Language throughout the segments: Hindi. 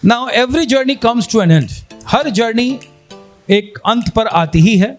Now every journey comes to an end. हर जर्नी एक अंत पर आती ही है।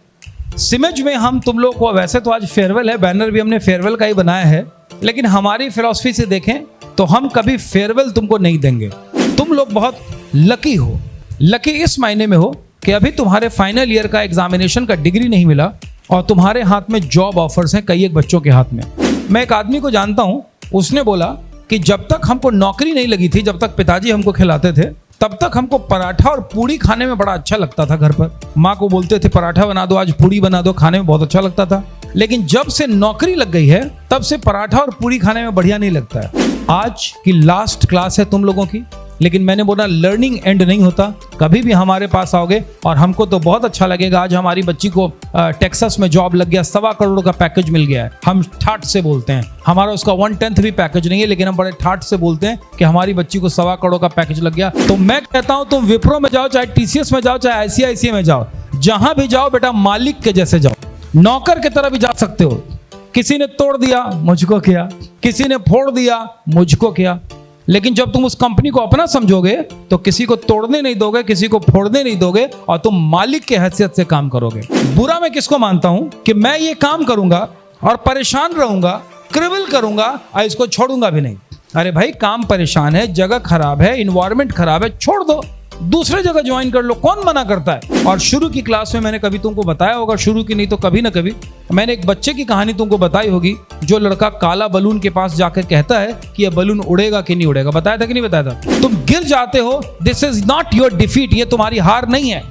सिमज में हम तुम लोग को, वैसे तो आज फेयरवेल है, बैनर भी हमने फेयरवेल का ही बनाया है, लेकिन हमारी फिलॉसफी से देखें तो हम कभी फेयरवेल तुमको नहीं देंगे। तुम लोग बहुत लकी हो। लकी इस मायने में हो कि अभी तुम्हारे फाइनल ईयर का एग्जामिनेशन का डिग्री नहीं मिला और तुम्हारे हाथ में जॉब ऑफर्स हैं कई एक बच्चों के हाथ में। मैं एक आदमी को जानता हूं, उसने बोला कि जब तक हमको नौकरी नहीं लगी थी, जब तक पिताजी हमको खिलाते थे, तब तक हमको पराठा और पूड़ी खाने में बड़ा अच्छा लगता था। घर पर माँ को बोलते थे पराठा बना दो, आज पूड़ी बना दो, खाने में बहुत अच्छा लगता था। लेकिन जब से नौकरी लग गई है तब से पराठा और पूड़ी खाने में बढ़िया नहीं लगता है। आज की लास्ट क्लास है तुम लोगों की, लेकिन मैंने बोला लर्निंग एंड नहीं होता। कभी भी हमारे पास आओगे और हमको तो बहुत अच्छा लगेगा। आज हमारी बच्ची को टेक्सास में जॉब लग गया, 1.25 करोड़ का पैकेज मिल गया है। हम ठाठ से बोलते हैं, हमारा उसका 1/10 भी पैकेज नहीं है, लेकिन हम बड़े ठाठ से बोलते हैं कि हमारी बच्ची को 1.25 करोड़ का पैकेज लग गया। तो मैं कहता हूं तुम विप्रो में जाओ, चाहे टीसीएस में जाओ, चाहे ICICI में जाओ, जहां भी जाओ बेटा मालिक के जैसे जाओ, नौकर की तरह भी जा सकते हो। किसी ने तोड़ दिया मुझको किया, किसी ने फोड़ दिया मुझको किया, लेकिन जब तुम उस कंपनी को अपना समझोगे तो किसी को तोड़ने नहीं दोगे, किसी को फोड़ने नहीं दोगे और तुम मालिक के हैसियत से काम करोगे। बुरा मैं किसको मानता हूं कि मैं ये काम करूंगा और परेशान रहूंगा, क्रिबल करूंगा और इसको छोड़ूंगा भी नहीं। अरे भाई काम परेशान है, जगह खराब है, इन्वायरमेंट खराब है, छोड़ दो, दूसरे जगह ज्वाइन कर लो, कौन मना करता है। और शुरू की क्लास में मैंने कभी तुमको बताया होगा, शुरू की नहीं तो कभी ना कभी मैंने एक बच्चे की कहानी तुमको बताई होगी, जो लड़का काला बलून के पास जाकर कहता है कि यह बलून उड़ेगा कि नहीं उड़ेगा। बताया था कि नहीं बताया था? तुम गिर जाते हो, this is not your defeat, ये तुम्हारी हार नहीं है।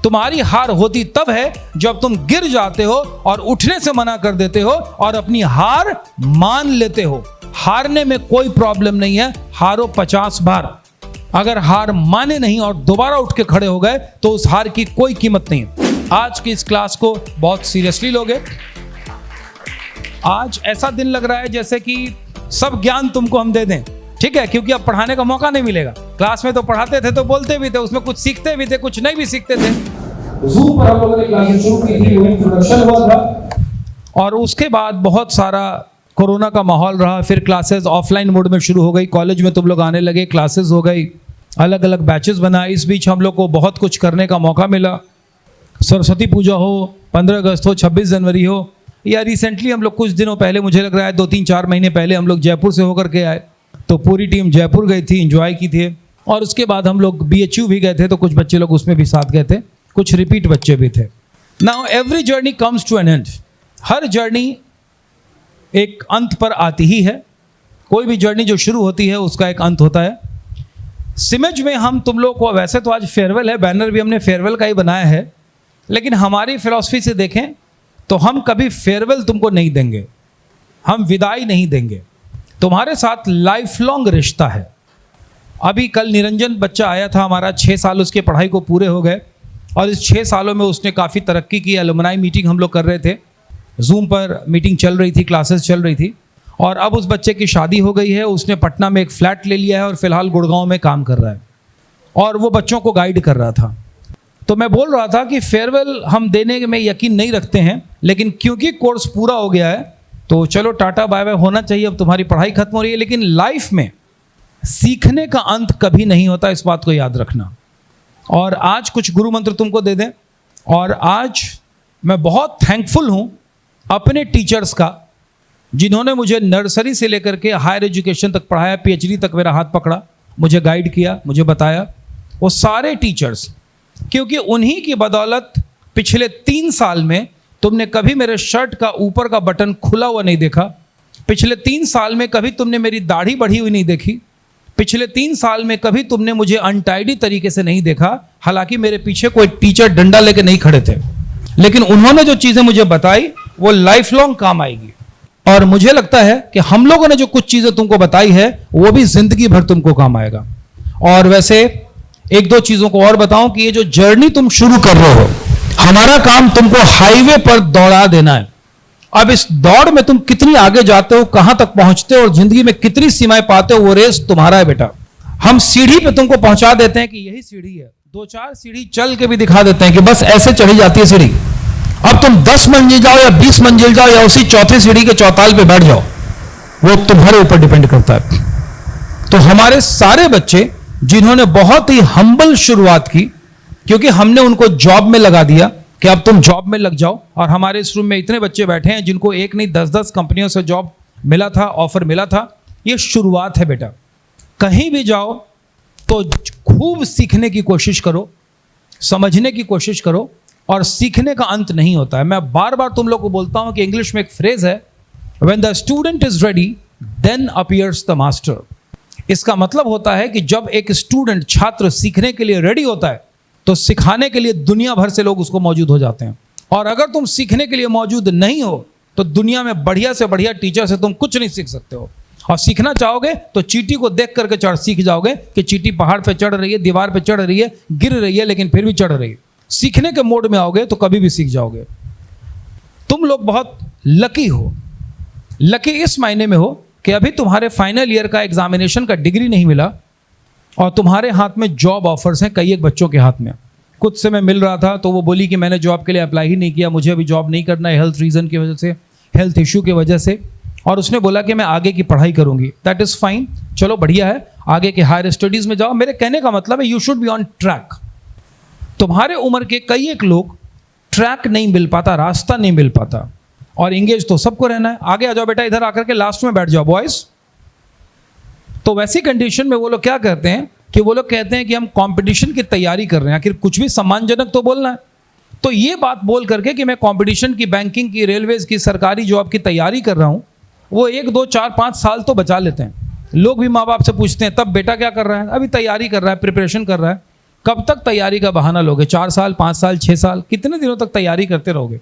तुम्हारी हार होती तब है जब तुम गिर जाते हो और उठने से मना कर देते हो और अपनी हार मान लेते हो। हारने में कोई प्रॉब्लम नहीं है, हारो 50 बार। अगर हार माने नहीं और दोबारा उठ के खड़े हो गए तो उस हार की कोई कीमत नहीं है। आज की इस क्लास को बहुत सीरियसली लोगे। आज ऐसा दिन लग रहा है जैसे कि सब ज्ञान तुमको हम दे दें, ठीक है, क्योंकि अब पढ़ाने का मौका नहीं मिलेगा। क्लास में तो पढ़ाते थे तो बोलते भी थे, उसमें कुछ सीखते भी थे, कुछ नहीं भी सीखते थे। Zoom पर हम लोगों ने क्लासेस शुरू की थी, वो इंट्रोडक्शन हुआ था और उसके बाद बहुत सारा कोरोना का माहौल रहा। फिर क्लासेस ऑफलाइन मोड में शुरू हो गई, कॉलेज में तुम लोग आने लगे, क्लासेस हो गई, अलग अलग बैचेस बनाए। इस बीच हम लोग को बहुत कुछ करने का मौका मिला। सरस्वती पूजा हो, 15 अगस्त हो, 26 जनवरी हो, या रिसेंटली हम लोग कुछ दिनों पहले, मुझे लग रहा है 2-3-4 महीने पहले हम लोग जयपुर से होकर के आए, तो पूरी टीम जयपुर गई थी, एंजॉय की थी। और उसके बाद हम लोग BHU भी गए थे, तो कुछ बच्चे लोग उसमें भी साथ गए थे, कुछ रिपीट बच्चे भी थे। Now every journey comes to an end. हर जर्नी एक अंत पर आती ही है। कोई भी जर्नी जो शुरू होती है उसका एक अंत होता है। सिमज में हम तुम लोग को, वैसे तो आज फेयरवेल है, बैनर भी हमने फेयरवेल का ही बनाया है, लेकिन हमारी फिलॉसफी से देखें तो हम कभी फेयरवेल तुमको नहीं देंगे, हम विदाई नहीं देंगे। तुम्हारे साथ लाइफ लॉन्ग रिश्ता है। अभी कल निरंजन बच्चा आया था हमारा, 6 साल उसके पढ़ाई को पूरे हो गए और इस 6 सालों में उसने काफ़ी तरक्की की। एलुमनाई मीटिंग हम लोग कर रहे थे, जूम पर मीटिंग चल रही थी, क्लासेस चल रही थी, और अब उस बच्चे की शादी हो गई है। उसने पटना में एक फ्लैट ले लिया है और फिलहाल गुड़गांव में काम कर रहा है और वो बच्चों को गाइड कर रहा था। तो मैं बोल रहा था कि फेयरवेल हम देने में यकीन नहीं रखते हैं, लेकिन क्योंकि कोर्स पूरा हो गया है तो चलो टाटा बाय बाय होना चाहिए, अब तुम्हारी पढ़ाई खत्म हो रही है। लेकिन लाइफ में सीखने का अंत कभी नहीं होता, इस बात को याद रखना। और आज कुछ गुरु मंत्र तुमको दे दें। और आज मैं बहुत थैंकफुल हूँ अपने टीचर्स का, जिन्होंने मुझे नर्सरी से लेकर के हायर एजुकेशन तक पढ़ाया, PhD तक मेरा हाथ पकड़ा, मुझे गाइड किया, मुझे बताया। वो सारे टीचर्स, क्योंकि उन्हीं की बदौलत पिछले 3 साल में तुमने कभी मेरे शर्ट का ऊपर का बटन खुला हुआ नहीं देखा। पिछले 3 साल में कभी तुमने मेरी दाढ़ी बढ़ी हुई नहीं देखी। पिछले 3 साल में कभी तुमने मुझे अनटाइडी तरीके से नहीं देखा। हालांकि मेरे पीछे कोई टीचर डंडा लेके नहीं खड़े थे, लेकिन उन्होंने जो चीज़ें मुझे बताई वो लाइफ लॉन्ग काम आएगी। और मुझे लगता है कि हम लोगों ने जो कुछ चीज़ें तुमको बताई है वो भी जिंदगी भर तुमको काम आएगा। और वैसे 1-2 चीज़ों को और बताऊं कि ये जो जर्नी तुम शुरू कर रहे हो, हमारा काम तुमको हाईवे पर दौड़ा देना है। अब इस दौड़ में तुम कितनी आगे जाते हो, कहां तक पहुंचते हो और जिंदगी में कितनी सीमाएं पाते हो, वो रेस तुम्हारा है बेटा। हम सीढ़ी पे तुमको पहुंचा देते हैं कि यही सीढ़ी है, 2-4 सीढ़ी चल के भी दिखा देते हैं कि बस ऐसे चढ़ी जाती है सीढ़ी। अब तुम 10 मंजिल जाओ या 20 मंजिल जाओ या उसी चौथी सीढ़ी के चौताल पे बैठ जाओ, वो तुम्हारे ऊपर डिपेंड करता है। तो हमारे सारे बच्चे जिन्होंने बहुत ही हम्बल शुरुआत की, क्योंकि हमने उनको जॉब में लगा दिया कि अब तुम जॉब में लग जाओ। और हमारे इस रूम में इतने बच्चे बैठे हैं जिनको एक नहीं 10-10 कंपनियों से जॉब मिला था, ऑफर मिला था। ये शुरुआत है बेटा। कहीं भी जाओ तो खूब सीखने की कोशिश करो, समझने की कोशिश करो, और सीखने का अंत नहीं होता है। मैं बार बार तुम लोग को बोलता हूं कि इंग्लिश में एक फ्रेज है, when the student is ready then appears the master. इसका मतलब होता है कि जब एक स्टूडेंट, छात्र सीखने के लिए रेडी होता है तो सिखाने के लिए दुनिया भर से लोग उसको मौजूद हो जाते हैं। और अगर तुम सीखने के लिए मौजूद नहीं हो तो दुनिया में बढ़िया से बढ़िया टीचर से तुम कुछ नहीं सीख सकते हो। और सीखना चाहोगे तो चींटी को देख करके चढ़ सीख जाओगे कि चींटी पहाड़ पे चढ़ रही है, दीवार पे चढ़ रही है, गिर रही है, लेकिन फिर भी चढ़ रही है। सीखने के मोड में आओगे तो कभी भी सीख जाओगे। तुम लोग बहुत लकी हो। लकी इस मायने में हो कि अभी तुम्हारे फाइनल ईयर का एग्जामिनेशन का डिग्री नहीं मिला और तुम्हारे हाथ में जॉब ऑफर्स हैं कई एक बच्चों के हाथ में। कुछ से मैं मिल रहा था तो वो बोली कि मैंने जॉब के लिए अप्लाई ही नहीं किया, मुझे अभी जॉब नहीं करना है हेल्थ रीज़न की वजह से, हेल्थ इशू की वजह से। और उसने बोला कि मैं आगे की पढ़ाई करूंगी। दैट इज़ फाइन, चलो बढ़िया है, आगे के हायर स्टडीज़ में जाओ। मेरे कहने का मतलब है you should be on track. तुम्हारे उम्र के कई एक लोग ट्रैक नहीं मिल पाता, रास्ता नहीं मिल पाता। और इंगेज तो सबको रहना है। आगे आ जाओ बेटा, इधर आकर के लास्ट में बैठ जाओ बॉयज। तो वैसी कंडीशन में वो लोग क्या करते हैं कि वो लोग कहते हैं कि हम कंपटीशन की तैयारी कर रहे हैं, आखिर कुछ भी सम्मानजनक तो बोलना है। तो ये बात बोल करके कि मैं कंपटीशन की, बैंकिंग की, रेलवेज की, सरकारी जॉब की तैयारी कर रहा हूँ, वो 1, 2, 4, 5 साल तो बचा लेते हैं। लोग भी माँ बाप से पूछते हैं तब बेटा क्या कर रहा है? अभी तैयारी कर रहा है, प्रिपरेशन कर रहा है। कब तक तैयारी का बहाना लोगे? 4 साल, 5 साल, 6 साल, कितने दिनों तक तैयारी करते रहोगे?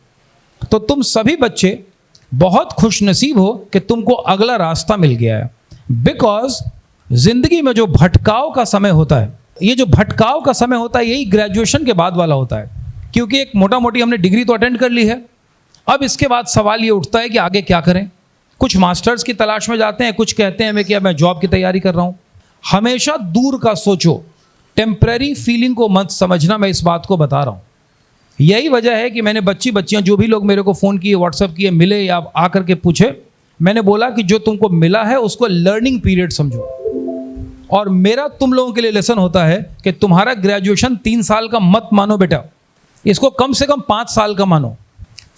तो तुम सभी बच्चे बहुत खुश नसीब हो कि तुमको अगला रास्ता मिल गया है। बिकॉज जिंदगी में जो भटकाव का समय होता है, ये जो भटकाव का समय होता है, यही ग्रेजुएशन के बाद वाला होता है। क्योंकि एक मोटा मोटी हमने डिग्री तो अटेंड कर ली है, अब इसके बाद सवाल ये उठता है कि आगे क्या करें। कुछ मास्टर्स की तलाश में जाते हैं, कुछ कहते हैं कि मैं जॉब की तैयारी कर रहा हूँ। हमेशा दूर का सोचो, टेम्पररी फीलिंग को मत समझना। मैं इस बात को बता रहा हूँ। यही वजह है कि मैंने बच्चियाँ जो भी लोग मेरे को फ़ोन किए, व्हाट्सअप किए, मिले या आकर के पूछे, मैंने बोला कि जो तुमको मिला है उसको लर्निंग पीरियड समझो। और मेरा तुम लोगों के लिए लेसन होता है कि तुम्हारा ग्रेजुएशन 3 साल का मत मानो बेटा, इसको कम से कम 5 साल का मानो।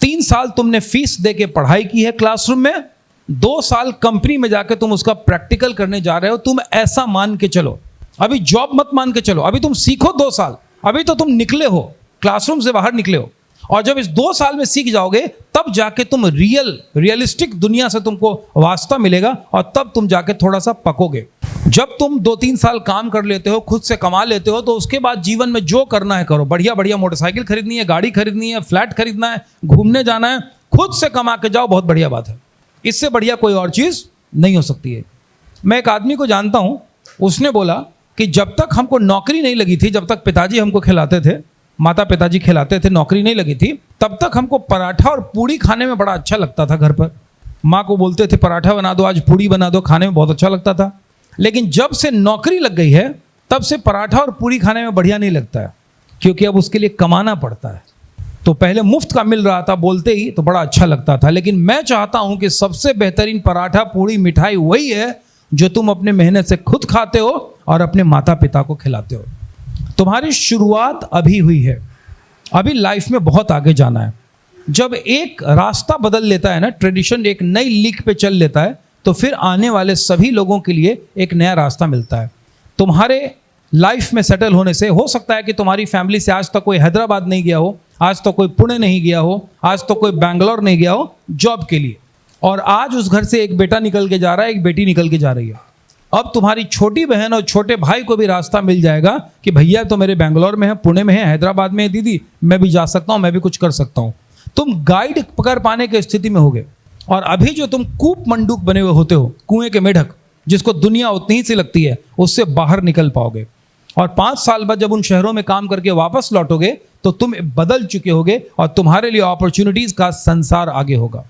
3 साल तुमने फीस दे के पढ़ाई की है क्लासरूम में, 2 साल कंपनी में जाके तुम उसका प्रैक्टिकल करने जा रहे हो। तुम ऐसा मान के चलो, अभी जॉब मत मान के चलो, अभी तुम सीखो 2 साल। अभी तो तुम निकले हो, क्लासरूम से बाहर निकले हो, और जब इस 2 साल में सीख जाओगे तब जाके तुम रियलिस्टिक दुनिया से तुमको वास्ता मिलेगा, और तब तुम जाके थोड़ा सा पकोगे। जब तुम 2-3 साल काम कर लेते हो, खुद से कमा लेते हो, तो उसके बाद जीवन में जो करना है करो। बढ़िया बढ़िया मोटरसाइकिल खरीदनी है, गाड़ी खरीदनी है, फ्लैट खरीदना है, घूमने जाना है, खुद से कमा के जाओ, बहुत बढ़िया बात है। इससे बढ़िया कोई और चीज़ नहीं हो सकती है। मैं एक आदमी को जानता हूँ, उसने बोला कि जब तक हमको नौकरी नहीं लगी थी, जब तक पिताजी हमको खिलाते थे, माता पिताजी खिलाते थे, नौकरी नहीं लगी थी, तब तक हमको पराठा और पूड़ी खाने में बड़ा अच्छा लगता था। घर पर माँ को बोलते थे पराठा बना दो, आज पूड़ी बना दो, खाने में बहुत अच्छा लगता था। लेकिन जब से नौकरी लग गई है तब से पराठा और पूड़ी खाने में बढ़िया नहीं लगता है, क्योंकि अब उसके लिए कमाना पड़ता है। तो पहले मुफ्त का मिल रहा था, बोलते ही तो बड़ा अच्छा लगता था। लेकिन मैं चाहता हूं कि सबसे बेहतरीन पराठा, पूड़ी, मिठाई वही है जो तुम अपने मेहनत से खुद खाते हो और अपने माता पिता को खिलाते हो। तुम्हारी शुरुआत अभी हुई है, अभी लाइफ में बहुत आगे जाना है। जब एक रास्ता बदल लेता है ना, ट्रेडिशन एक नई लीक पे चल लेता है, तो फिर आने वाले सभी लोगों के लिए एक नया रास्ता मिलता है। तुम्हारे लाइफ में सेटल होने से हो सकता है कि तुम्हारी फैमिली से आज तक कोई हैदराबाद नहीं गया हो, आज तक कोई पुणे नहीं गया हो, आज तक कोई बैंगलोर नहीं गया हो जॉब के लिए, और आज उस घर से एक बेटा निकल के जा रहा है, एक बेटी निकल के जा रही है। अब तुम्हारी छोटी बहन और छोटे भाई को भी रास्ता मिल जाएगा कि भैया तो मेरे बैंगलोर में है, पुणे में है, हैदराबाद में है, दीदी मैं भी जा सकता हूँ, मैं भी कुछ कर सकता हूँ। तुम गाइड पकड़ पाने की स्थिति में होगे। और अभी जो तुम कूप मंडूक बने हुए होते हो, कुएं के मेढक, जिसको दुनिया उतनी ही सी लगती है, उससे बाहर निकल पाओगे। और 5 साल बाद जब उन शहरों में काम करके वापस लौटोगे तो तुम बदल चुके होगे और तुम्हारे लिए अपॉर्चुनिटीज का संसार आगे होगा।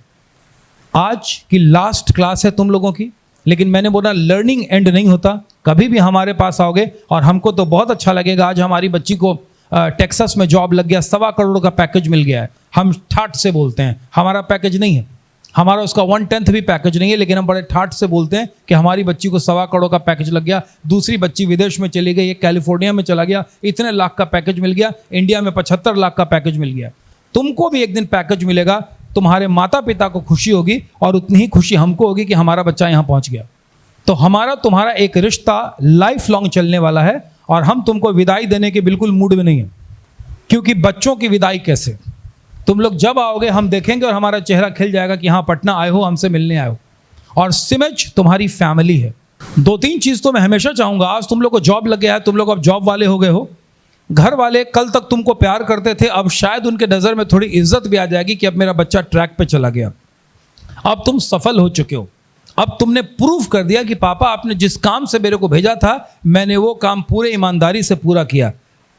आज की लास्ट क्लास है तुम लोगों की, लेकिन मैंने बोला लर्निंग एंड नहीं होता। कभी भी हमारे पास आओगे और हमको तो बहुत अच्छा लगेगा। आज हमारी बच्ची को टेक्सास में जॉब लग गया, 2.25 करोड़ का पैकेज मिल गया है। हम ठाठ से बोलते हैं, हमारा पैकेज नहीं है, हमारा उसका 1/10 भी पैकेज नहीं है, लेकिन हम बड़े ठाठ से बोलते हैं कि हमारी बच्ची को 1.25 करोड़ का पैकेज लग गया, दूसरी बच्ची विदेश में चली गई, एक कैलिफोर्निया में चला गया, इतने लाख का पैकेज मिल गया, इंडिया में 75 लाख का पैकेज मिल गया। तुमको भी एक दिन पैकेज मिलेगा, तुम्हारे माता पिता को खुशी होगी और उतनी ही खुशी हमको होगी कि हमारा बच्चा यहाँ पहुँच गया। तो हमारा तुम्हारा एक रिश्ता लाइफ लॉन्ग चलने वाला है और हम तुमको विदाई देने के बिल्कुल मूड में नहीं है। क्योंकि बच्चों की विदाई कैसे, तुम लोग जब आओगे हम देखेंगे और हमारा चेहरा खिल जाएगा कि हाँ पटना आए हो, हमसे मिलने आए हो। और सिमज तुम्हारी फैमिली है। 2-3 चीज़ तो मैं हमेशा चाहूँगा। आज तुम लोग को जॉब लग गया है, तुम लोग अब जॉब वाले हो गए हो। घर वाले कल तक तुमको प्यार करते थे, अब शायद उनके नज़र में थोड़ी इज्जत भी आ जाएगी कि अब मेरा बच्चा ट्रैक पे चला गया। अब तुम सफल हो चुके हो, अब तुमने प्रूव कर दिया कि पापा आपने जिस काम से मेरे को भेजा था मैंने वो काम पूरे ईमानदारी से पूरा किया।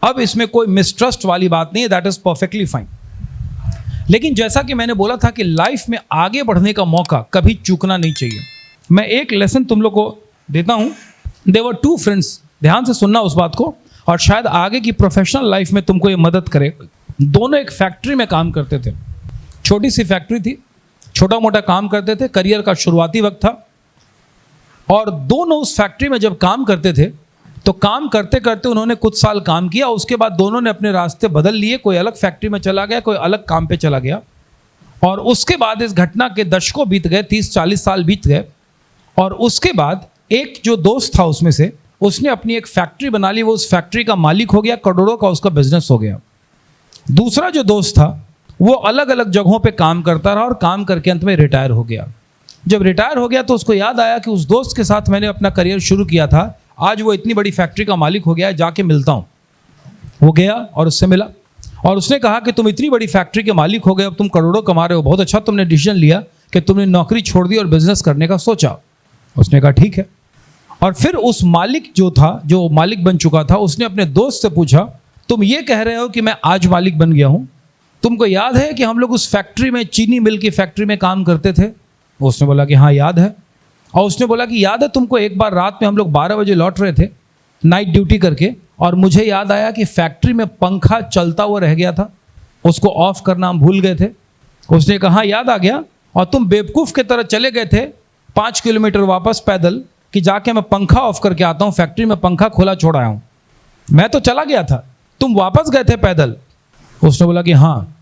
अब इसमें कोई मिसट्रस्ट वाली बात नहीं है, दैट इज परफेक्टली फाइन। लेकिन जैसा कि मैंने बोला था कि लाइफ में आगे बढ़ने का मौका कभी चूकना नहीं चाहिए। मैं एक लेसन तुम लोग को देता हूं। दे वर 2 फ्रेंड्स, ध्यान से सुनना उस बात को, और शायद आगे की प्रोफेशनल लाइफ में तुमको ये मदद करे। दोनों एक फैक्ट्री में काम करते थे, छोटी सी फैक्ट्री थी, छोटा मोटा काम करते थे, करियर का शुरुआती वक्त था। और दोनों उस फैक्ट्री में जब काम करते थे तो काम करते करते उन्होंने कुछ साल काम किया, उसके बाद दोनों ने अपने रास्ते बदल लिए। कोई अलग फैक्ट्री में चला गया, कोई अलग काम पे चला गया। और उसके बाद इस घटना के दशकों बीत गए, 30-40 साल बीत गए। और उसके बाद एक जो दोस्त था उसमें से, उसने अपनी एक फैक्ट्री बना ली, वो उस फैक्ट्री का मालिक हो गया, करोड़ों का उसका बिजनेस हो गया। दूसरा जो दोस्त था वो अलग अलग जगहों पे काम करता रहा और काम करके अंत में रिटायर हो गया। जब रिटायर हो गया तो उसको याद आया कि उस दोस्त के साथ मैंने अपना करियर शुरू किया था, आज वो इतनी बड़ी फैक्ट्री का मालिक हो गया है, जाके मिलता हूँ। वो गया और उससे मिला और उसने कहा कि तुम इतनी बड़ी फैक्ट्री के मालिक हो गए, अब तुम करोड़ों कमा रहे हो, बहुत अच्छा तुमने डिसीजन लिया कि तुमने नौकरी छोड़ दी और बिजनेस करने का सोचा। उसने कहा ठीक है। और फिर उस मालिक जो था, जो मालिक बन चुका था, उसने अपने दोस्त से पूछा तुम ये कह रहे हो कि मैं आज मालिक बन गया हूँ, तुमको याद है कि हम लोग उस फैक्ट्री में, चीनी मिल की फैक्ट्री में काम करते थे? उसने बोला कि हाँ याद है। और उसने बोला कि याद है तुमको एक बार रात में हम लोग 12 बजे लौट रहे थे नाइट ड्यूटी करके, और मुझे याद आया कि फैक्ट्री में पंखा चलता हुआ रह गया था, उसको ऑफ करना हम भूल गए थे। उसने कहा याद आ गया, और तुम बेवकूफ़ की तरह चले गए थे 5 किलोमीटर वापस पैदल कि जाके मैं पंखा ऑफ करके आता हूँ, फैक्ट्री में पंखा खुला छोड़ आया हूँ। मैं तो चला गया था, तुम वापस गए थे पैदल। उसने बोला कि हाँ,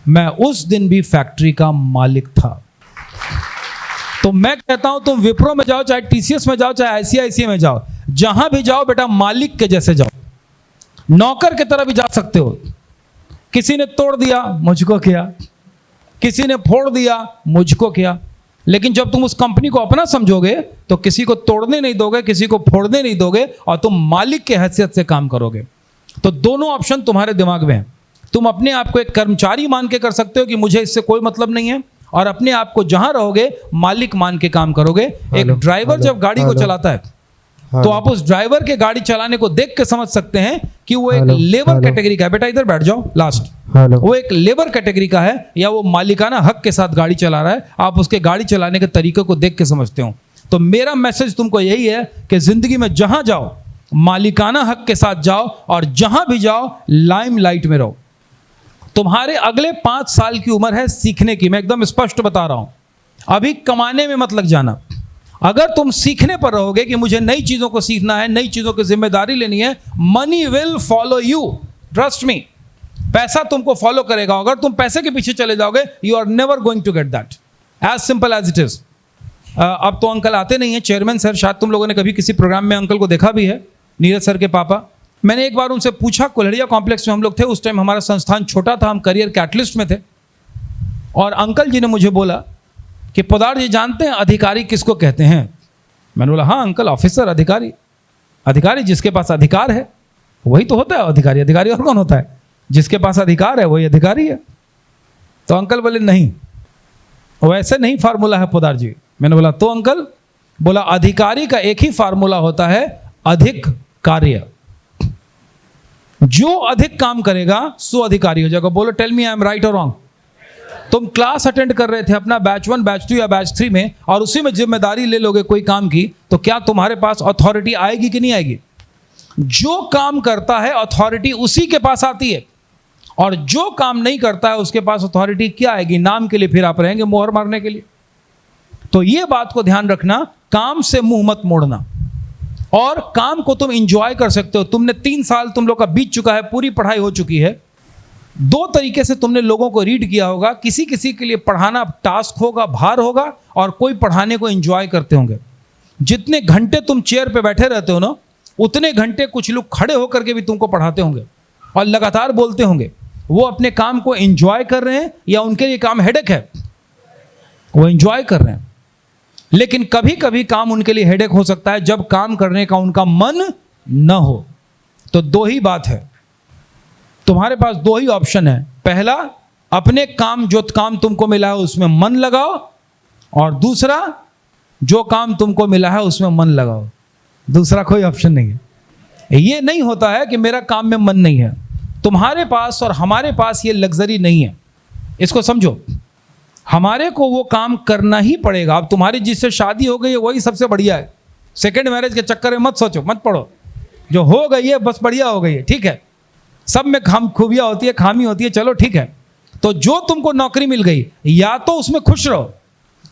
मैं उस दिन भी फैक्ट्री का मालिक था। तो मैं कहता हूं तुम विप्रो में जाओ, चाहे टीसीएस में जाओ, चाहे आईसीआईसीआई में जाओ, जहां भी जाओ बेटा मालिक के जैसे जाओ, नौकर की तरह भी जा सकते हो। किसी ने तोड़ दिया मुझको किया, किसी ने फोड़ दिया मुझको किया, लेकिन जब तुम उस कंपनी को अपना समझोगे तो किसी को तोड़ने नहीं दोगे, किसी को फोड़ने नहीं दोगे, और तुम मालिक के हैसियत से काम करोगे। तो दोनों ऑप्शन तुम्हारे दिमाग में है। तुम अपने आप को एक कर्मचारी मान के कर सकते हो कि मुझे इससे कोई मतलब नहीं है, और अपने आप को जहां रहोगे मालिक मान के काम करोगे। एक ड्राइवर जब गाड़ी को चलाता है तो आप उस ड्राइवर के गाड़ी चलाने को देख के समझ सकते हैं कि वो एक लेबर कैटेगरी का है। बेटा इधर बैठ जाओ, लास्ट। वो एक लेबर कैटेगरी का है या वो मालिकाना हक के साथ गाड़ी चला रहा है, आप उसके गाड़ी चलाने के तरीके को देख के समझते हो। तो मेरा मैसेज तुमको यही है कि जिंदगी में जहां जाओ मालिकाना हक के साथ जाओ, और जहां भी जाओ लाइमलाइट में रहो। तुम्हारे अगले 5 साल की उम्र है सीखने की, मैं एकदम स्पष्ट बता रहा हूं। अभी कमाने में मत लग जाना। अगर तुम सीखने पर रहोगे कि मुझे नई चीजों को सीखना है, नई चीजों की जिम्मेदारी लेनी है, money will follow you, trust me. पैसा तुमको फॉलो करेगा। अगर तुम पैसे के पीछे चले जाओगे, you are never going to get that, as simple as it is. अब तो अंकल आते नहीं है, चेयरमैन सर, शायद तुम लोगों ने कभी किसी प्रोग्राम में अंकल को देखा भी है, नीरज सर के पापा। मैंने एक बार उनसे पूछा, कुल्हड़िया कॉम्प्लेक्स में हम लोग थे, उस टाइम हमारा संस्थान छोटा था, हम करियर कैटलिस्ट में थे, और अंकल जी ने मुझे बोला कि पोदार जी जानते हैं अधिकारी किसको कहते हैं? मैंने बोला हाँ अंकल, ऑफिसर, अधिकारी। अधिकारी जिसके पास अधिकार है वही तो होता है अधिकारी। अधिकारी और कौन होता है? जिसके पास अधिकार है वही अधिकारी है। तो अंकल बोले नहीं, वैसे नहीं फार्मूला है पोदार जी। मैंने बोला तो अंकल? बोला अधिकारी का एक ही फार्मूला होता है, अधिक कार्य। जो अधिक काम करेगा सो अधिकारी हो जाएगा। बोलो tell me I am right और रॉन्ग? तुम क्लास अटेंड कर रहे थे अपना बैच 1, बैच 2 या बैच 3 में, और उसी में जिम्मेदारी ले लोगे कोई काम की, तो क्या तुम्हारे पास अथॉरिटी आएगी कि नहीं आएगी? जो काम करता है अथॉरिटी उसी के पास आती है, और जो काम नहीं करता है उसके पास अथॉरिटी क्या आएगी? नाम के लिए फिर आप रहेंगे मोहर मारने के लिए। तो ये बात को ध्यान रखना, काम से मुंह मत मोड़ना, और काम को तुम इंजॉय कर सकते हो। तुमने 3 साल तुम लोग का बीत चुका है, पूरी पढ़ाई हो चुकी है। 2 तरीके से तुमने लोगों को रीड किया होगा। किसी किसी के लिए पढ़ाना टास्क होगा, भार होगा, और कोई पढ़ाने को एंजॉय करते होंगे। जितने घंटे तुम चेयर पे बैठे रहते हो ना, उतने घंटे कुछ लोग खड़े होकर के भी तुमको पढ़ाते होंगे और लगातार बोलते होंगे। वो अपने काम को एंजॉय कर रहे हैं या उनके लिए काम हेडेक है? वो एंजॉय कर रहे हैं। लेकिन कभी कभी काम उनके लिए हेडेक हो सकता है जब काम करने का उनका मन न हो। तो 2 ही बात है, तुम्हारे पास 2 ही ऑप्शन है। पहला, अपने काम, जो काम तुमको मिला है उसमें मन लगाओ, और दूसरा, जो काम तुमको मिला है उसमें मन लगाओ। दूसरा कोई ऑप्शन नहीं है। ये नहीं होता है कि मेरा काम में मन नहीं है। तुम्हारे पास और हमारे पास ये लग्जरी नहीं है, इसको समझो। हमारे को वो काम करना ही पड़ेगा। अब तुम्हारी जिससे शादी हो गई है वही सबसे बढ़िया है। सेकंड मैरिज के चक्कर में मत सोचो, मत पड़ो। जो हो गई है बस बढ़िया हो गई है, ठीक है। सब में खूबियाँ होती है, खामी होती है, चलो ठीक है। तो जो तुमको नौकरी मिल गई, या तो उसमें खुश रहो,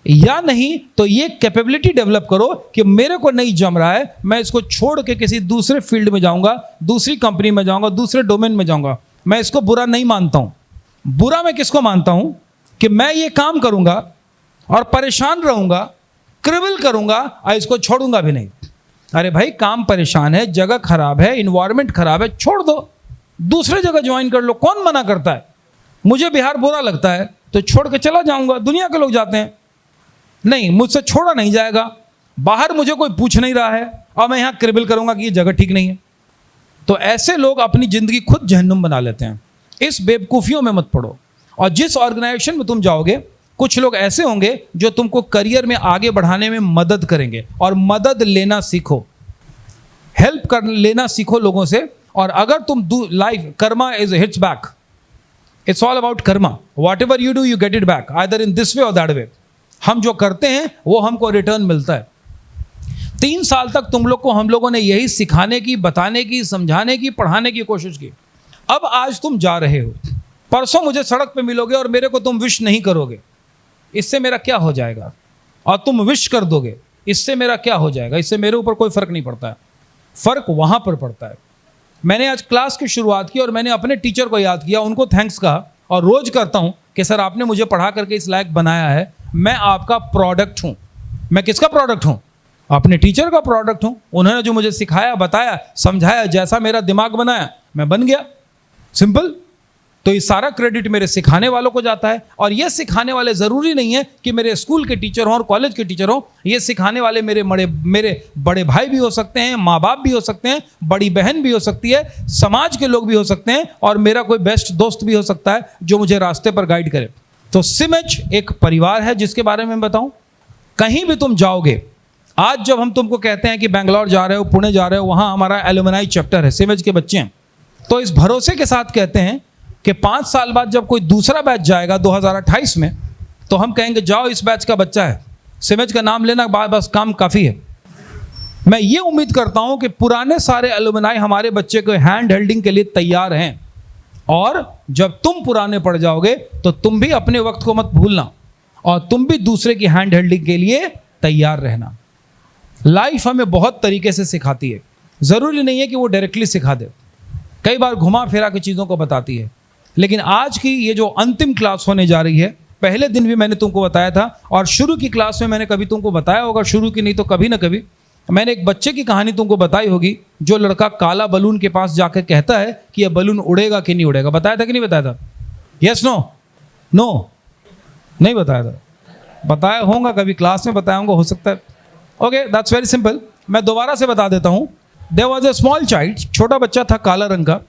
या नहीं तो ये कैपेबिलिटी डेवलप करो कि मेरे को नहीं जम रहा है, मैं इसको छोड़ के किसी दूसरे फील्ड में जाऊंगा, दूसरी कंपनी में जाऊंगा, दूसरे डोमेन में जाऊंगा। मैं इसको बुरा नहीं मानता हूं। बुरा मैं किसको मानता हूं? कि मैं ये काम करूंगा और परेशान रहूंगा, क्रिबल करूंगा और इसको छोड़ूंगा भी नहीं। अरे भाई, काम परेशान है, जगह खराब है, इन्वायरमेंट खराब है, छोड़ दो, दूसरे जगह ज्वाइन कर लो। कौन मना करता है? मुझे बिहार बुरा लगता है तो छोड़ के चला जाऊंगा, दुनिया के लोग जाते हैं। नहीं, मुझसे छोड़ा नहीं जाएगा। बाहर मुझे कोई पूछ नहीं रहा है और मैं यहां क्रिबल करूंगा कि ये जगह ठीक नहीं है। तो ऐसे लोग अपनी जिंदगी खुद जहन्नुम बना लेते हैं। इस बेवकूफियों में मत पड़ो। और जिस ऑर्गेनाइजेशन में तुम जाओगे, कुछ लोग ऐसे होंगे जो तुमको करियर में आगे बढ़ाने में मदद करेंगे, और मदद लेना सीखो, हेल्प कर लेना सीखो लोगों से। और अगर तुम life, Karma is hits back, it's all about Karma. What ever you do you get it back, either in this way और दैट वे। हम जो करते हैं वो हमको रिटर्न मिलता है। 3 साल तक तुम लोग को हम लोगों ने यही सिखाने की, बताने की, समझाने की, पढ़ाने की कोशिश की। अब आज तुम जा रहे हो, परसों मुझे सड़क पे मिलोगे और मेरे को तुम विश नहीं करोगे, इससे मेरा क्या हो जाएगा? और तुम विश कर दोगे, इससे मेरा क्या हो जाएगा? इससे मेरे ऊपर कोई फर्क नहीं पड़ता है। फर्क वहां पर पड़ता है। मैंने आज क्लास की शुरुआत की और मैंने अपने टीचर को याद किया, उनको थैंक्स कहा, और रोज करता हूं कि सर आपने मुझे पढ़ा करके इस लायक बनाया है। मैं आपका प्रोडक्ट हूं। मैं किसका प्रोडक्ट हूं? अपने टीचर का प्रोडक्ट हूं। उन्होंने जो मुझे सिखाया, बताया, समझाया, जैसा मेरा दिमाग बनाया मैं बन गया। सिंपल। तो ये सारा क्रेडिट मेरे सिखाने वालों को जाता है। और ये सिखाने वाले ज़रूरी नहीं है कि मेरे स्कूल के टीचर हों और कॉलेज के टीचर हों। ये सिखाने वाले मेरे बड़े भाई भी हो सकते हैं, माँ बाप भी हो सकते हैं, बड़ी बहन भी हो सकती है, समाज के लोग भी हो सकते हैं, और मेरा कोई बेस्ट दोस्त भी हो सकता है जो मुझे रास्ते पर गाइड करे। तो सिमेज एक परिवार है जिसके बारे में बताऊं। कहीं भी तुम जाओगे, आज जब हम तुमको कहते हैं कि बेंगलोर जा रहे हो, पुणे जा रहे हो, वहाँ हमारा एलुमनाई चैप्टर है, सिमेज के बच्चे हैं, तो इस भरोसे के साथ कहते हैं कि 5 साल बाद जब कोई दूसरा बैच जाएगा 2028 में, तो हम कहेंगे जाओ इस बैच का बच्चा है, सिमेज का नाम लेना बस काम काफ़ी है। मैं ये उम्मीद करता हूं कि पुराने सारे एलुमनाई हमारे बच्चे को हैंड हेल्डिंग के लिए तैयार हैं, और जब तुम पुराने पड़ जाओगे तो तुम भी अपने वक्त को मत भूलना, और तुम भी दूसरे की हैंड हेल्डिंग के लिए तैयार रहना। लाइफ हमें बहुत तरीके से सिखाती है, ज़रूरी नहीं है कि वो डायरेक्टली सिखा दे, कई बार घुमा फिरा के चीज़ों को बताती है। लेकिन आज की ये जो अंतिम क्लास होने जा रही है, पहले दिन भी मैंने तुमको बताया था, और शुरू की क्लास में मैंने कभी तुमको बताया होगा, शुरू की नहीं तो कभी ना कभी मैंने एक बच्चे की कहानी तुमको बताई होगी, जो लड़का काला बलून के पास जाकर कहता है कि यह बलून उड़ेगा कि नहीं उड़ेगा। बताया था कि नहीं बताया था? Yes no? नो नहीं बताया था? बताया होगा, कभी क्लास में बताया होगा, हो सकता है। Okay, that's very simple. मैं दोबारा से बता देता हूँ। There was a small child, छोटा बच्चा था काला रंग का,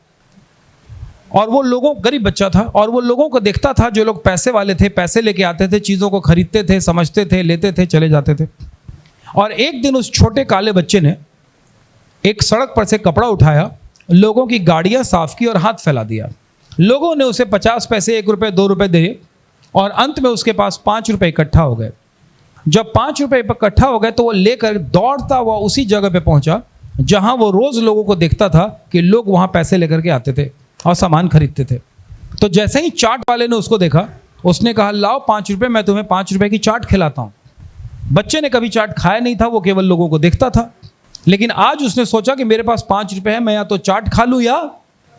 और वो लोगों, गरीब बच्चा था, और वो लोगों को देखता था जो लोग पैसे वाले थे, पैसे लेके आते थे, चीज़ों को खरीदते थे, समझते थे, लेते थे, चले जाते थे। और एक दिन उस छोटे काले बच्चे ने एक सड़क पर से कपड़ा उठाया, लोगों की गाड़ियां साफ की और हाथ फैला दिया। लोगों ने उसे 50 पैसे, 1 रुपये, 2 रुपये दिए, और अंत में उसके पास 5 रुपये इकट्ठा हो गए। जब 5 रुपये इकट्ठा हो गए तो वो लेकर दौड़ता हुआ उसी जगह पे पहुंचा जहां वो रोज लोगों को देखता था कि लोग वहां पैसे लेकर के आते थे और सामान खरीदते थे। तो जैसे ही चाट वाले ने उसको देखा, उसने कहा लाओ 5 रुपए, मैं तुम्हें 5 रुपए की चाट खिलाता हूँ। बच्चे ने कभी चाट खाया नहीं था, वो केवल लोगों को देखता था। लेकिन आज उसने सोचा कि मेरे पास 5 रुपए है, मैं या तो चाट खा लूँ या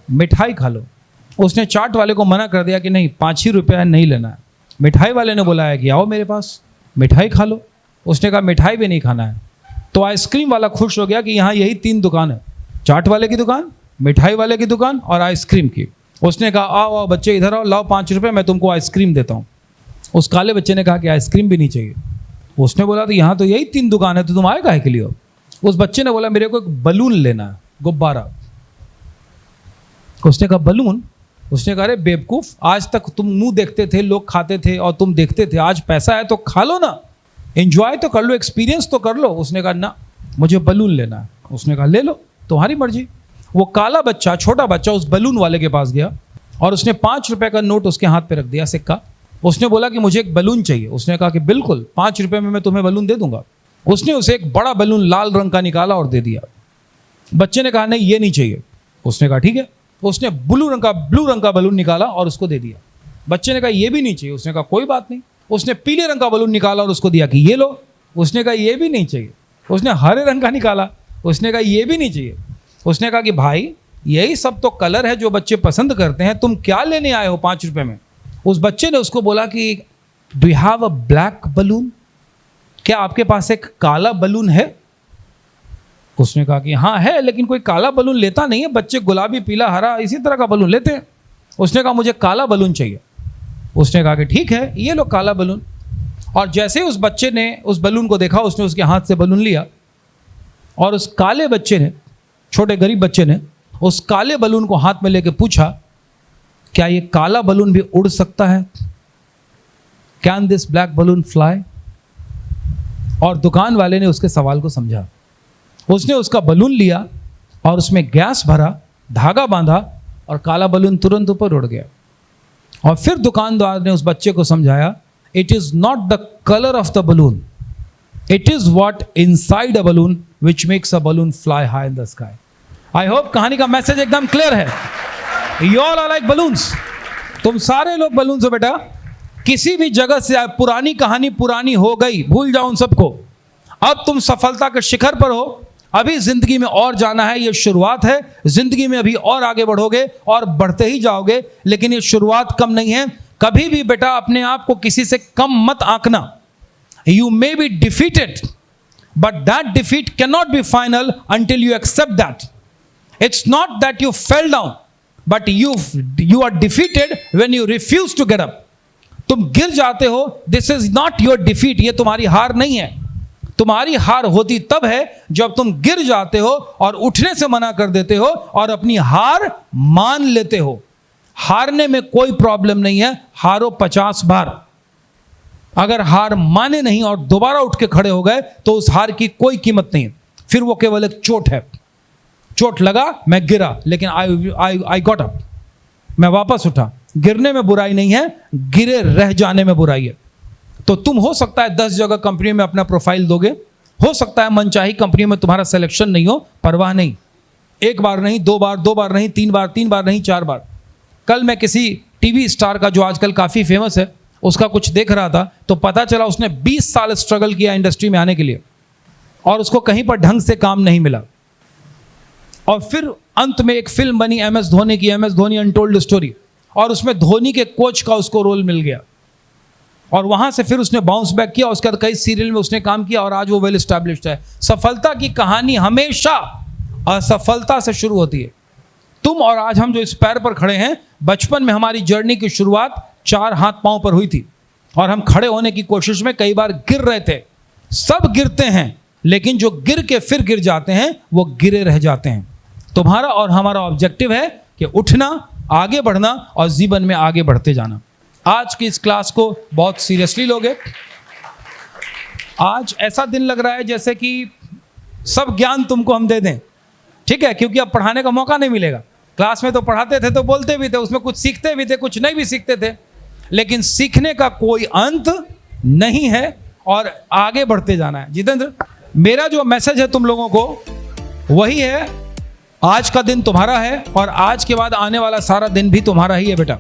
मिठाई खा लो। उसने चाट वाले को मना कर दिया कि नहीं, 5 ही रुपया नहीं लेना है। मिठाई वाले ने बुलाया कि आओ मेरे पास मिठाई खा लो। उसने कहा मिठाई भी नहीं खाना है। तो आइसक्रीम वाला खुश हो गया कि यहाँ यही 3 दुकान है, चाट वाले की दुकान, मिठाई वाले की दुकान और आइसक्रीम की। उसने कहा आओ आओ बच्चे इधर आओ, लाओ 5 रुपये, मैं तुमको आइसक्रीम देता हूँ। उस काले बच्चे ने कहा कि आइसक्रीम भी नहीं चाहिए। उसने बोला तो यहाँ तो यही 3 दुकान है, तो तुम आए काहे के लिए हो? उस बच्चे ने बोला मेरे को एक बलून लेना है, गुब्बारा। उसने कहा बलून? उसने कहा अरे बेवकूफ़, आज तक तुम मुंह देखते थे, लोग खाते थे और तुम देखते थे, आज पैसा है तो खा लो ना, एंजॉय तो कर लो, एक्सपीरियंस तो कर लो। उसने कहा ना, मुझे बलून लेना है। उसने कहा ले लो, तुम्हारी मर्जी। वो काला बच्चा, छोटा बच्चा, उस बलून वाले के पास गया और उसने 5 रुपए का नोट उसके हाथ पे रख दिया, सिक्का। उसने बोला कि मुझे एक बलून चाहिए। उसने कहा कि बिल्कुल 5 रुपए में मैं तुम्हें बलून दे दूंगा। उसने उसे एक बड़ा बलून लाल रंग का निकाला और दे दिया। बच्चे ने कहा नहीं ये नहीं चाहिए। उसने कहा ठीक है। उसने ब्लू रंग का बलून निकाला और उसको दे दिया। बच्चे ने कहा ये भी नहीं चाहिए। उसने कहा कोई बात नहीं। उसने पीले रंग का बलून निकाला और उसको दिया कि ये लो। उसने कहा ये भी नहीं चाहिए। उसने हरे रंग का निकाला। उसने कहा ये भी नहीं चाहिए। उसने कहा कि भाई यही सब तो कलर है जो बच्चे पसंद करते हैं, तुम क्या लेने आए हो 5 रुपए में? उस बच्चे ने उसको बोला कि do you have a black balloon? क्या आपके पास एक काला बलून है? उसने कहा कि हाँ है, लेकिन कोई काला बलून लेता नहीं है, बच्चे गुलाबी, पीला, हरा इसी तरह का बलून लेते हैं। उसने कहा मुझे काला बलून चाहिए। उसने कहा कि ठीक है, ये लो काला बलून। और जैसे ही उस बच्चे ने उस बलून को देखा, उसने उसके हाथ से बलून लिया और उस काले बच्चे ने, छोटे गरीब बच्चे ने, उस काले बलून को हाथ में लेके पूछा क्या ये काला बलून भी उड़ सकता है? Can this black balloon fly? और दुकान वाले ने उसके सवाल को समझा। उसने उसका बलून लिया और उसमें गैस भरा, धागा बांधा और काला बलून तुरंत ऊपर उड़ गया। और फिर दुकानदार ने उस बच्चे को समझाया, it is not the colour of the balloon, it is what inside a balloon which makes a balloon fly high in the sky. I hope कहानी का मैसेज एकदम क्लियर है। You all are like balloons. तुम सारे लोग बलून्स हो बेटा। किसी भी जगह से पुरानी कहानी पुरानी हो गई, भूल जाओ उन सबको। अब तुम सफलता के शिखर पर हो। अभी जिंदगी में और जाना है, ये शुरुआत है। जिंदगी में अभी और आगे बढ़ोगे और बढ़ते ही जाओगे, लेकिन ये शुरुआत कम नहीं है। कभी भी बेटा अपने आप को किसी से कम मत आंकना। You may be defeated, but that defeat can not be final until you accept that. It's not that you fell down, but you are defeated when you refuse to get up. तुम गिर जाते हो, this is not your defeat. ये तुम्हारी हार नहीं है। तुम्हारी हार होती तब है जब तुम गिर जाते हो और उठने से मना कर देते हो और अपनी हार मान लेते हो। हारने में कोई प्रॉब्लम नहीं है, हारो 50 बार। अगर हार माने नहीं और दोबारा उठ के खड़े हो गए तो उस हार की कोई कीमत नहीं है, फिर वो केवल एक चोट है। चोट लगा, मैं गिरा, लेकिन आई गॉट अप, मैं वापस उठा। गिरने में बुराई नहीं है, गिरे रह जाने में बुराई है। तो तुम हो सकता है 10 जगह कंपनी में अपना प्रोफाइल दोगे, हो सकता है मनचाही कंपनी में तुम्हारा सिलेक्शन नहीं हो, परवाह नहीं। 1 बार नहीं, 2 बार, 2 बार नहीं, 3 बार, 3 बार नहीं, 4 बार। कल मैं किसी टीवी स्टार का जो आजकल काफ़ी फेमस है उसका कुछ देख रहा था, तो पता चला उसने 20 साल स्ट्रगल किया इंडस्ट्री में आने के लिए और उसको कहीं पर ढंग से काम नहीं मिला। और फिर अंत में एक फिल्म बनी MS धोनी की, MS धोनी अनटोल्ड स्टोरी, और उसमें धोनी के कोच का उसको रोल मिल गया और वहां से फिर उसने बाउंस बैक किया। उसके बाद कई सीरियल में उसने काम किया और आज वो वेल एस्टैब्लिश्ड है। सफलता की कहानी हमेशा असफलता से शुरू होती है। तुम और आज हम जो इस पैर पर खड़े हैं, बचपन में हमारी जर्नी की शुरुआत 4 हाथ पांव पर हुई थी और हम खड़े होने की कोशिश में कई बार गिर रहे थे। सब गिरते हैं, लेकिन जो गिर के फिर गिर जाते हैं वो गिरे रह जाते हैं। तुम्हारा और हमारा ऑब्जेक्टिव है कि उठना, आगे बढ़ना और जीवन में आगे बढ़ते जाना। आज की इस क्लास को बहुत सीरियसली लोगे। आज ऐसा दिन लग रहा है जैसे कि सब ज्ञान तुमको हम दे दें, ठीक है, क्योंकि अब पढ़ाने का मौका नहीं मिलेगा। क्लास में तो पढ़ाते थे तो बोलते भी थे, उसमें कुछ सीखते भी थे, कुछ नहीं भी सीखते थे, लेकिन सीखने का कोई अंत नहीं है और आगे बढ़ते जाना है। जितेंद्र, मेरा जो मैसेज है तुम लोगों को वही है, आज का दिन तुम्हारा है और आज के बाद आने वाला सारा दिन भी तुम्हारा ही है बेटा।